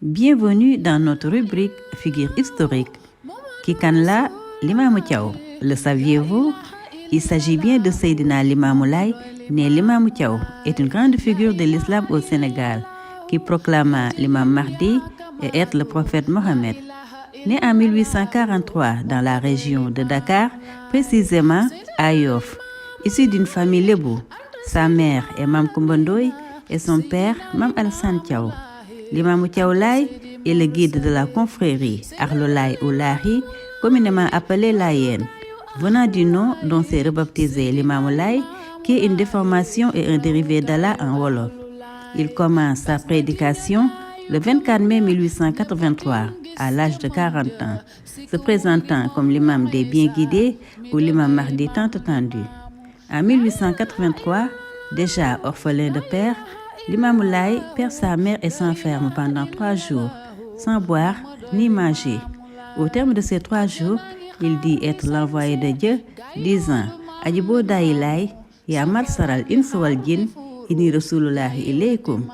Bienvenue dans notre rubrique Figure historique. Kikanla Limamou Thiaw. Le saviez-vous? Il s'agit bien de Seydina Limamou Laye, né Limamou Thiaw, est une grande figure de l'islam au Sénégal, qui proclama l'imam Mahdi et être le prophète Mohammed. Né en 1843 dans la région de Dakar, précisément à Yoff, issu d'une famille lébou, sa mère est Mam Koumba Ndoye et son père Mam Alassane Thiaw. Limamou Thiaw Laye est le guide de la confrérie Ahlou Laye ou Lahi, communément appelée Layène, venant du nom dont s'est rebaptisé Limamou Laye, qui est une déformation et un dérivé d'Allah en Wolof. Il commence sa prédication le 24 mai 1883, à l'âge de 40 ans, se présentant comme l'imam des bien guidés ou l'imam Mahdi tant attendu. En 1883, déjà orphelin de père, Limamou Laye perd sa mère et s'enferme pendant 3 jours, sans boire ni manger. Au terme de ces 3 jours, il dit être l'envoyé de Dieu, disant « Ajibo Dayi Laye, ya marsaral insu wal jinn, inni rasulullahi ilaykum »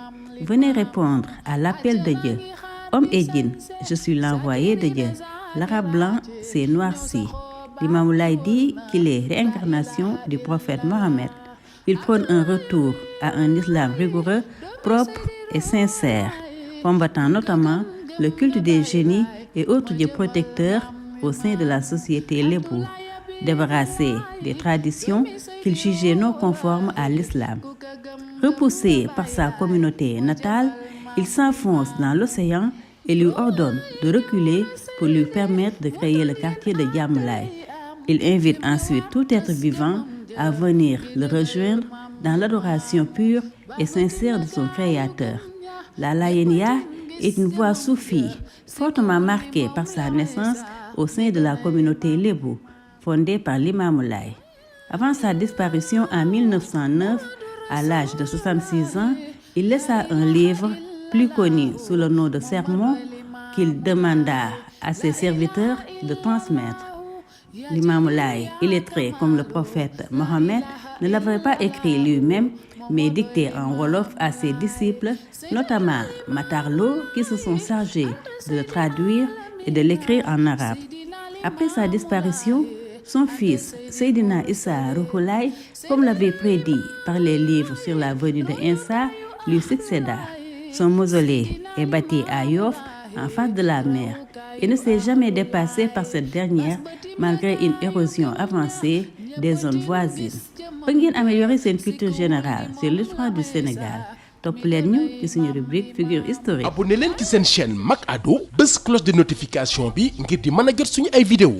Venez répondre à l'appel de Dieu. Homme et djinn, je suis l'envoyé de Dieu. L'arabe blanc s'est noirci. Limamou Laye dit qu'il est réincarnation du prophète Mohammed. Il prône un retour à un islam rigoureux, propre et sincère, combattant notamment le culte des génies et autres dieux protecteurs au sein de la société lébou, débarrassé des traditions qu'il jugeait non conformes à l'islam. Repoussé par sa communauté natale, il s'enfonce dans l'océan et lui ordonne de reculer pour lui permettre de créer le quartier de Diamlaye. Il invite ensuite tout être vivant à venir le rejoindre dans l'adoration pure et sincère de son Créateur. La Layenia est une voix soufie, fortement marquée par sa naissance au sein de la communauté lébou, fondée par Limamou Laye. Avant sa disparition en 1909, à l'âge de 66 ans, il laissa un livre plus connu sous le nom de Sermons qu'il demanda à ses serviteurs de transmettre. Limamou Laye, illettré comme le prophète Mohammed, ne l'avait pas écrit lui-même, mais dicté en Wolof à ses disciples, notamment Matar Lo, qui se sont chargés de le traduire et de l'écrire en arabe. Après sa disparition, son fils, Seydina Issa Rouhou Laye, comme l'avait prédit par les livres sur la venue de Insa, lui succéda. Son mausolée est bâti à Yoff, en face de la mer, et ne s'est jamais dépassé par cette dernière, malgré une érosion avancée des zones voisines. Pour améliorer cette culture générale sur l'histoire du Sénégal, topp leen ñu ci suñu rubrique figure historique. Abonnez leen ci seen chaîne Mak Ado, bës cloche de notification bi ngir di mën a jot suñu ay vidéo.